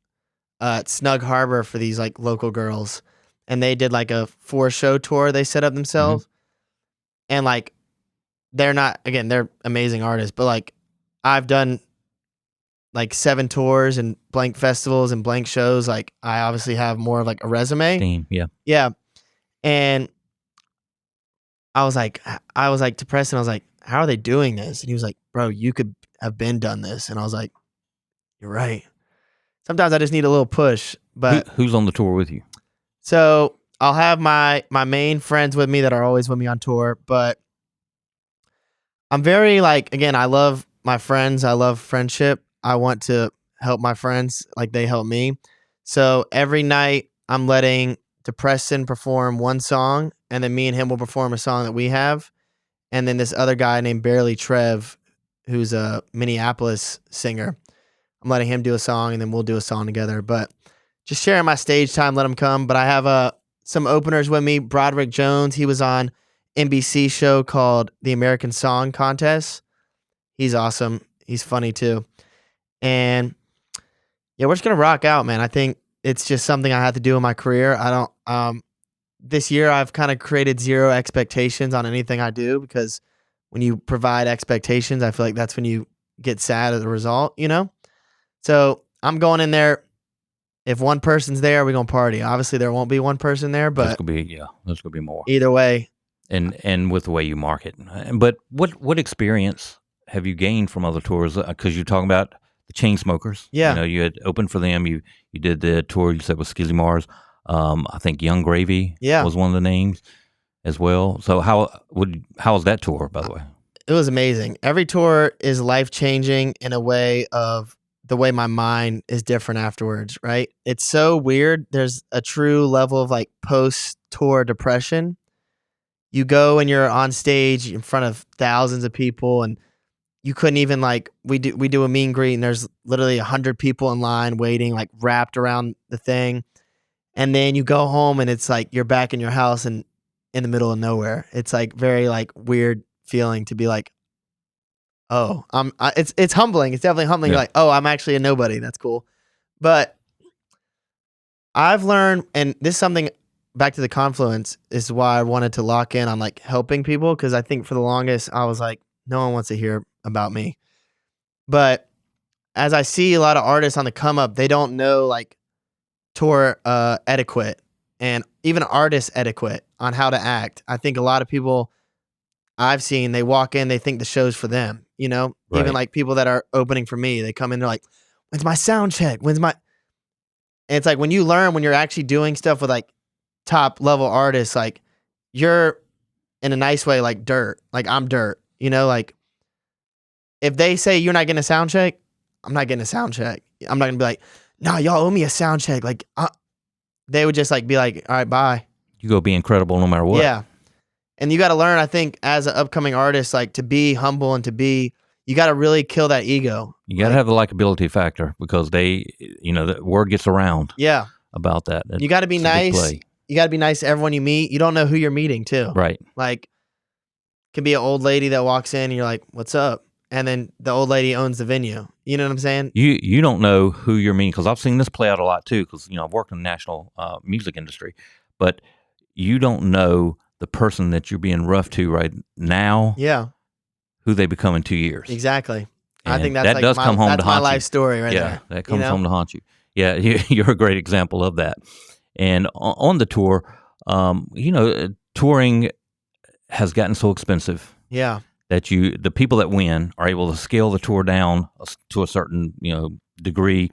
at Snug Harbor for these like local girls, and they did like a 4-show tour they set up themselves. Mm-hmm. And like, they're amazing artists, but like I've done like 7 tours and blank festivals and blank shows. Like I obviously have more of like a resume. Steam, yeah. Yeah. And I was like to Preston, I was like, how are they doing this? And he was like, bro, you could have been done this. And I was like, you're right. Sometimes I just need a little push. But who's on the tour with you? So I'll have my main friends with me that are always with me on tour, but I'm very like, again, I love my friends. I love friendship. I want to help my friends like they help me. So every night I'm letting DePreston perform one song, and then me and him will perform a song that we have. And then this other guy named Barely Trev, who's a Minneapolis singer, I'm letting him do a song, and then we'll do a song together. But just sharing my stage time, let him come. But I have some openers with me. Broderick Jones, he was on NBC show called The American Song Contest. He's awesome. He's funny too. And yeah, we're just going to rock out, man. I think it's just something I have to do in my career. This year I've kind of created zero expectations on anything I do, because when you provide expectations, I feel like that's when you get sad at the result, So I'm going in there. If one person's there, we're going to party. Obviously there won't be one person there, but there's going to be more. Either way. And with the way you market. But what experience have you gained from other tours? Because you're talking about the Chainsmokers. Yeah. You had opened for them. You did the tour, you said, with Skizzy Mars. I think Young Gravy Yeah. was one of the names as well. So how was that tour, by the way? It was amazing. Every tour is life-changing in a way of the way my mind is different afterwards, right? It's so weird. There's a true level of like post-tour depression. You go and you're on stage in front of thousands of people, and you couldn't even like we do a meet and greet, and there's literally 100 people in line waiting, like wrapped around the thing. And then you go home and it's like you're back in your house and in the middle of nowhere. It's like very like weird feeling to be like, oh, it's humbling. It's definitely humbling. You're like, oh, I'm actually a nobody. That's cool. But I've learned, and this is something back to the confluence is why I wanted to lock in on like helping people. Cause I think for the longest I was like, no one wants to hear about me. But as I see a lot of artists on the come up, they don't know like tour etiquette and even artist etiquette on how to act. I think a lot of people I've seen, they walk in, they think the show's for them, you know? Right. Even like people that are opening for me, they come in, they're like, when's my sound check? And it's like when you learn, when you're actually doing stuff with like top level artists, like you're in a nice way, like dirt. Like I'm dirt, you know? Like if they say you're not getting a sound check, I'm not getting a sound check. I'm not gonna be like, nah, y'all owe me a sound check. Like they would just like be like, all right, bye. You go be incredible no matter what. Yeah. And you got to learn, I think, as an upcoming artist, like to be humble and you got to really kill that ego. You got to have the likability factor because the word gets around. Yeah. About that. You got to be nice. You got to be nice to everyone you meet. You don't know who you're meeting too. Right. Like, could be an old lady that walks in and you're like, what's up? And then the old lady owns the venue. You know what I'm saying? You don't know who you're meeting because I've seen this play out a lot too because, I've worked in the national music industry. But you don't know the person that you're being rough to right now, who they become in 2 years. Exactly. And I think that's that like does come home to haunt my you. life story right there. Yeah, that comes home to haunt you. Yeah, you're a great example of that. And on the tour, touring has gotten so expensive. Yeah. That the people that win are able to scale the tour down to a certain degree,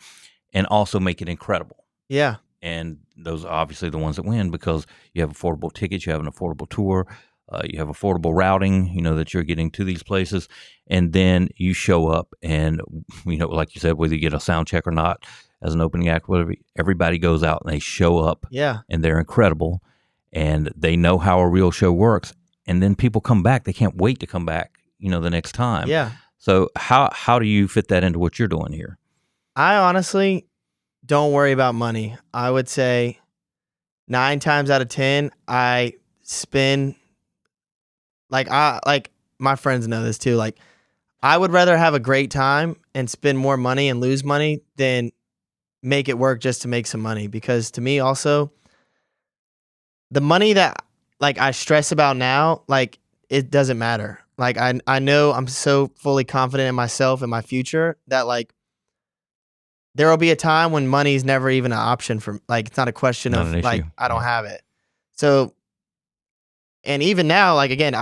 and also make it incredible. Yeah. And those are obviously the ones that win because you have affordable tickets, you have an affordable tour, you have affordable routing, that you're getting to these places. And then you show up and, like you said, whether you get a sound check or not, as an opening act, whatever, everybody goes out and they show up. Yeah. And they're incredible. And they know how a real show works. And then people come back. They can't wait to come back, the next time. Yeah. So how do you fit that into what you're doing here? I honestly don't worry about money. I would say 9 times out of 10, I spend like my friends know this too. Like I would rather have a great time and spend more money and lose money than make it work just to make some money. Because to me also, the money that like I stress about now, like it doesn't matter. Like I know I'm so fully confident in myself and my future that like there will be a time when money is never even an option for like it's not a question of like I don't have it. So and even now, like again,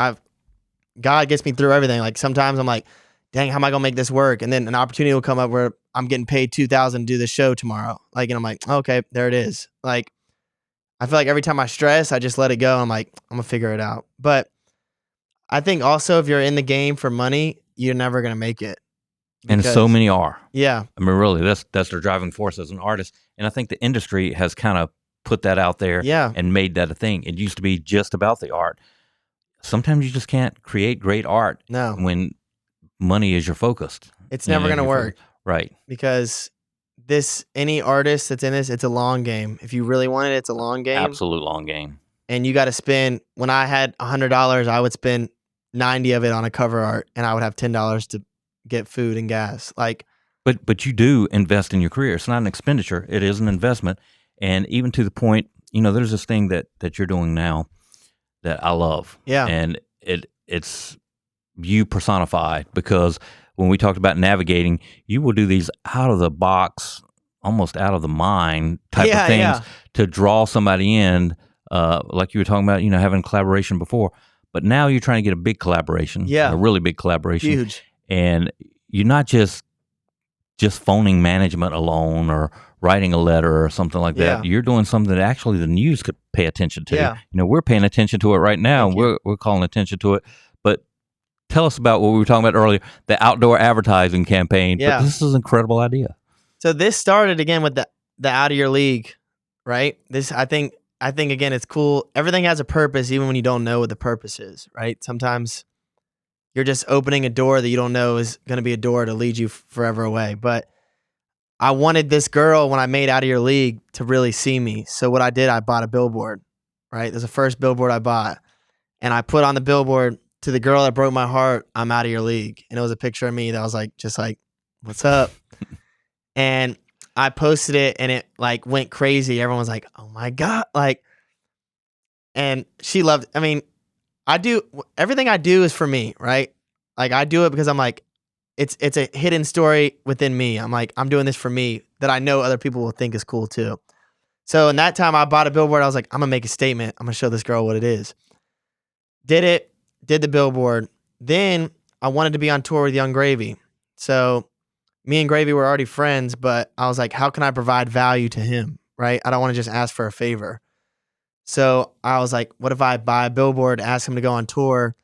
God gets me through everything. Like sometimes I'm like, dang, how am I gonna make this work? And then an opportunity will come up where I'm getting paid $2,000 to do the show tomorrow. Like and I'm like, okay, there it is. Like I feel like every time I stress, I just let it go. I'm like, I'm gonna figure it out. But I think also if you're in the game for money, you're never gonna make it. And so many are. Yeah. I mean, really, that's their driving force as an artist. And I think the industry has kind of put that out there and made that a thing. It used to be just about the art. Sometimes you just can't create great art when money is your focus. It's never going to work. Right. Because any artist that's in this, it's a long game. If you really want it, it's a long game. Absolute long game. And you got to spend, when I had $100, I would spend 90 of it on a cover art and I would have $10 to get food and gas. Like, but you do invest in your career. It's not an expenditure. It is an investment. And even to the point, there's this thing that you're doing now that I love. Yeah. And it's you personified, because when we talked about navigating, you will do these out of the box, almost out of the mind type of things to draw somebody in, like you were talking about, having collaboration before. But now you're trying to get a big collaboration, a really big collaboration. Huge. And you're not just just phoning management alone or writing a letter or something like that. Yeah. You're doing something that actually the news could pay attention to. Yeah. We're paying attention to it right now. We're calling attention to it. But tell us about what we were talking about earlier, the outdoor advertising campaign. Yeah. But this is an incredible idea. So this started again with the out of your league, right? This I think again it's cool. Everything has a purpose even when you don't know what the purpose is, right? Sometimes you're just opening a door that you don't know is going to be a door to lead you forever away. But I wanted this girl when I made Out of Your League to really see me. So what I did, I bought a billboard, right? There's the first billboard I bought. And I put on the billboard, to the girl that broke my heart, I'm out of your league. And it was a picture of me that was like, just like, what's up? And I posted it and it like went crazy. Everyone was like, oh my God. Like, and she loved, I mean, everything I do is for me, right? Like I do it because I'm like, it's a hidden story within me. I'm like, I'm doing this for me that I know other people will think is cool too. So in that time I bought a billboard. I was like, I'm gonna make a statement. I'm gonna show this girl what it is. Did the billboard. Then I wanted to be on tour with Young Gravy. So me and Gravy were already friends, but I was like, how can I provide value to him, right? I don't want to just ask for a favor. So I was like, what if I buy a billboard, ask him to go on tour,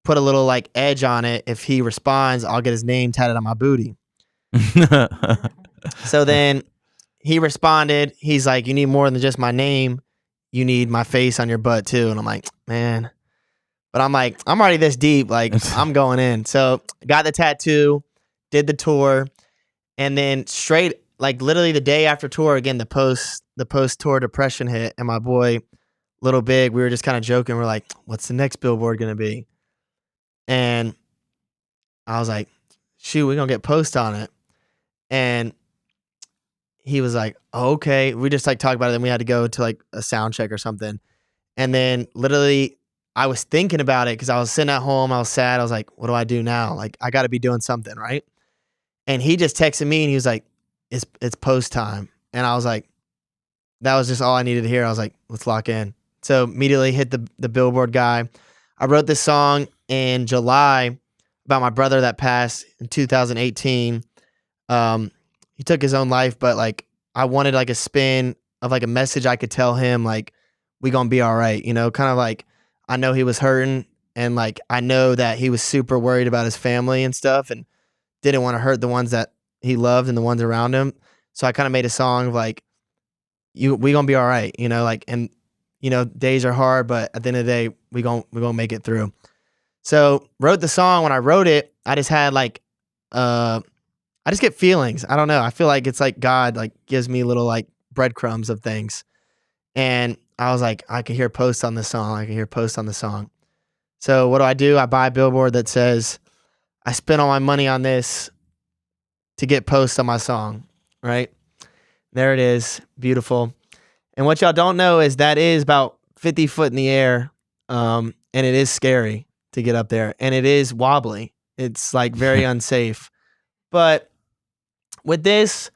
put a little like edge on it. If he responds, I'll get his name tatted on my booty. So then he responded. He's like, you need more than just my name. You need my face on your butt too. And I'm like, man. But I'm like, I'm already this deep. Like, I'm going in. So got the tattoo, did the tour, and then straight, like literally the day after tour, again, the post tour depression hit, and my boy, Little Big, we were just kind of joking. We're like, what's the next billboard gonna be? And I was like, shoot, we're gonna get post on it. And he was like, oh, okay. We just like talked about it. Then we had to go to like a sound check or something. And then literally I was thinking about it because I was sitting at home. I was sad. I was like, what do I do now? Like, I got to be doing something, right? And he just texted me and he was like, it's post time. And I was like, that was just all I needed to hear. I was like, let's lock in. So immediately hit the billboard guy. I wrote this song in July about my brother that passed in 2018. He took his own life, but like I wanted like a spin of like a message I could tell him, like, we gonna be all right, you know, kind of like I know he was hurting and like I know that he was super worried about his family and stuff and didn't want to hurt the ones that he loved and the ones around him. So I kind of made a song of like, we gonna be all right, you know, like, and you know, days are hard, but at the end of the day, we gonna make it through. So wrote the song. When I wrote it, I just had like, I just get feelings. I don't know. I feel like it's like God like gives me little like breadcrumbs of things. And I was like, I could hear posts on this song. I could hear posts on the song. So what do? I buy a billboard that says, I spent all my money on this to get posts on my song, right? There it is. Beautiful. And what y'all don't know is that is about 50 foot in the air. And it is scary to get up there. And it is wobbly. It's like very unsafe. But with this,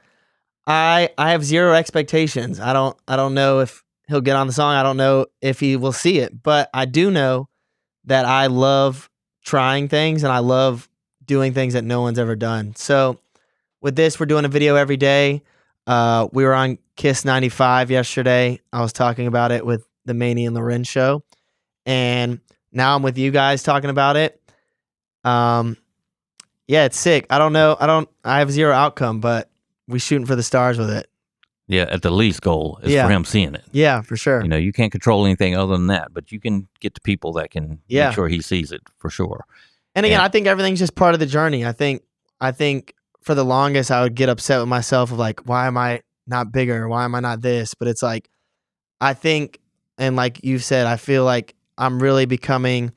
I have zero expectations. I don't know if he'll get on the song. I don't know if he will see it, but I do know that I love trying things and I love doing things that no one's ever done. So with this, we're doing a video every day. We were on Kiss 95 yesterday. I was talking about it with the Maney and Loren show. And now I'm with you guys talking about it. Yeah, it's sick. I don't know. I have zero outcome, but we shooting for the stars with it. Yeah, at the least goal is for him seeing it. Yeah, for sure. You know, you can't control anything other than that, but you can get to people that can make sure he sees it for sure. And again, I think everything's just part of the journey. I think for the longest I would get upset with myself of like, why am I not bigger? Why am I not this? But it's like, I think, and like you've said, I feel like I'm really becoming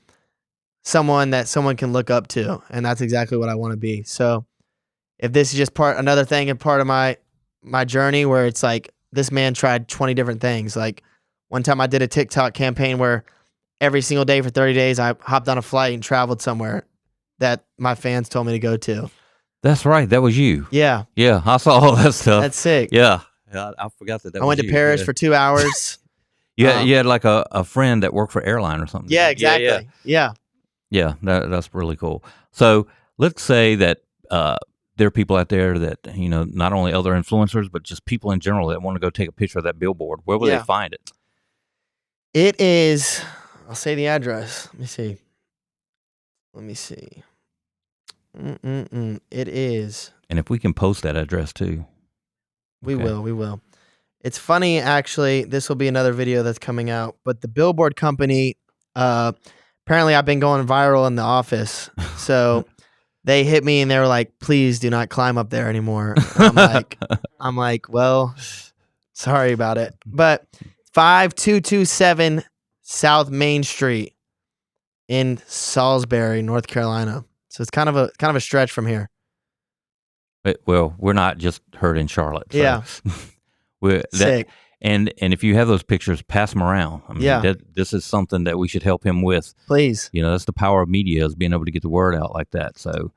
someone that someone can look up to. And that's exactly what I want to be. So if this is just another thing and part of my journey where it's like, this man tried 20 different things. Like one time I did a TikTok campaign where every single day for 30 days, I hopped on a flight and traveled somewhere that my fans told me to go to. That's right. That was you. Yeah. Yeah. I saw all that stuff. That's sick. Yeah. I forgot that. I went to Paris for 2 hours. You had like a friend that worked for airline or something. Yeah, exactly. Yeah. Yeah. That's really cool. So let's say that there are people out there that, not only other influencers, but just people in general that want to go take a picture of that billboard. Where will they find it? It is, I'll say the address. Let me see. It is. And if we can post that address too. We will. It's funny, actually. This will be another video that's coming out. But the billboard company, apparently I've been going viral in the office. So they hit me and they were like, please do not climb up there anymore. I'm like, well, sorry about it. But 5227 South Main Street in Salisbury, North Carolina. So it's kind of a stretch from here. Well, we're not just heard in Charlotte. So. Yeah. Sick. And if you have those pictures, pass them around. I mean, this is something that we should help him with. Please. That's the power of media, is being able to get the word out like that. So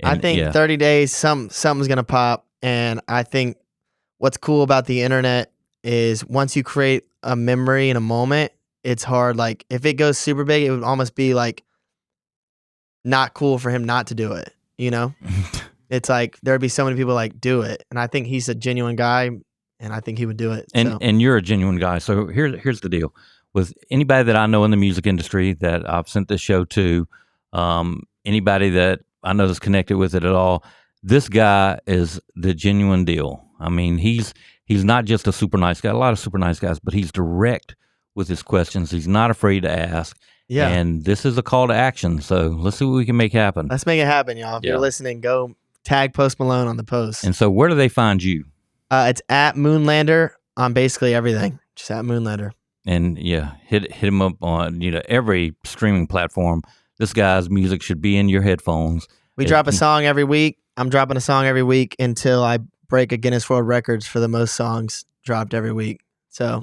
I think 30 days, something's going to pop. And I think what's cool about the internet is once you create a memory in a moment, it's hard. Like if it goes super big, it would almost be like not cool for him not to do it. It's like there'd be so many people like do it. And I think he's a genuine guy. And I think he would do it. And you're a genuine guy. So here's the deal. With anybody that I know in the music industry that I've sent this show to, anybody that I know that's connected with it at all, this guy is the genuine deal. I mean, he's not just a super nice guy. A lot of super nice guys, but he's direct with his questions. He's not afraid to ask. Yeah. And this is a call to action. So let's see what we can make happen. Let's make it happen, y'all. If you're listening, go tag Post Malone on the post. And so where do they find you? It's at MoonLander on basically everything. Just at MoonLander. And hit him up on every streaming platform. This guy's music should be in your headphones. We drop a song every week. I'm dropping a song every week until I break a Guinness World Records for the most songs dropped every week. So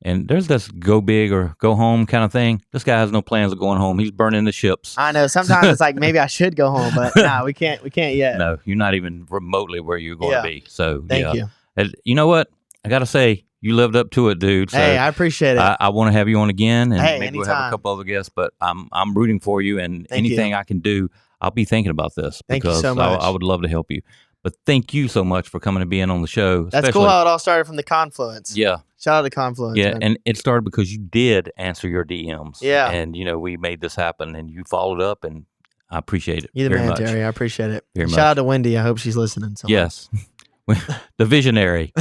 and there's this go big or go home kind of thing. This guy has no plans of going home. He's burning the ships. I know. Sometimes it's like maybe I should go home, but no, we can't yet. No, you're not even remotely where you're going to be. So thank you. And you know what? I got to say, you lived up to it, dude. So hey, I appreciate it. I want to have you on again, and maybe anytime. We'll have a couple other guests. But I'm rooting for you, and anything I can do, I'll be thinking about this. Thank you so much. I would love to help you. But thank you so much for coming and being on the show. That's cool how it all started from the Confluence. Yeah. Shout out to Confluence. Yeah, man. and it started because you did answer your DMs. Yeah. And, we made this happen, and you followed up, and I appreciate it. You're the very man, much. Terry. I appreciate it. Very Shout out to Wendy. I hope she's listening. Yes. The visionary.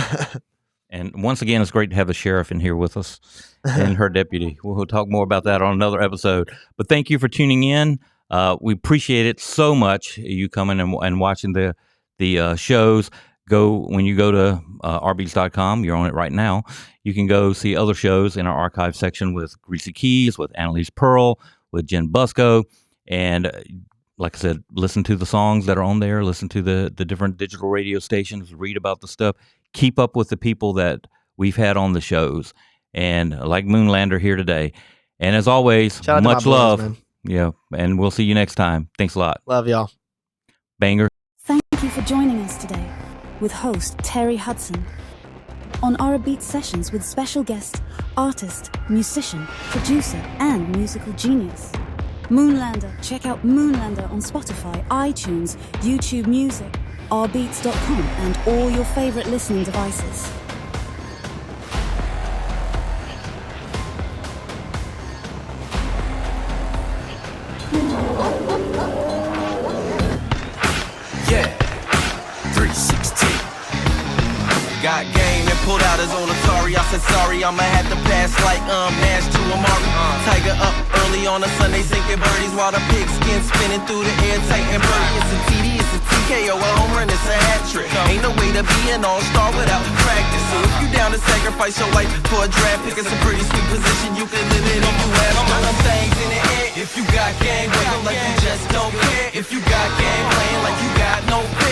And once again, it's great to have the sheriff in here with us and her deputy. We'll talk more about that on another episode. But thank you for tuning in. We appreciate it so much, you coming and watching the shows. When you go to rBeatz.com, you're on it right now. You can go see other shows in our archive section with Greasy Keys, with Annalise Pearl, with Jen Busco. And like I said, listen to the songs that are on there. Listen to the different digital radio stations. Read about the stuff. Keep up with the people that we've had on the shows. And like MoonLander here today. And as always, much love. Man. Yeah. And we'll see you next time. Thanks a lot. Love y'all. Banger. Thank you for joining us today with host Terry Hudson on rBeatz Sessions with special guest, artist, musician, producer, and musical genius. MoonLander. Check out MoonLander on Spotify, iTunes, YouTube Music, rBeatz.com, and all your favorite listening devices. Yeah, 316. Got game and pulled out his own Atari. I said sorry, I'ma have to pass like Nash to Amari. Tiger up early on a Sunday, sinking birdies while the pigskin spinning through the air, tight and birdie. It's a TD, it's a TKO, a home run, it's a hat trick. Ain't no way to be an all-star without practice. So if you down to sacrifice your life for a draft pick, it's a pretty sweet position. You can live it if you have some things in the air. If you got game, waving like you just don't care. If you got game, playing like you got no fear.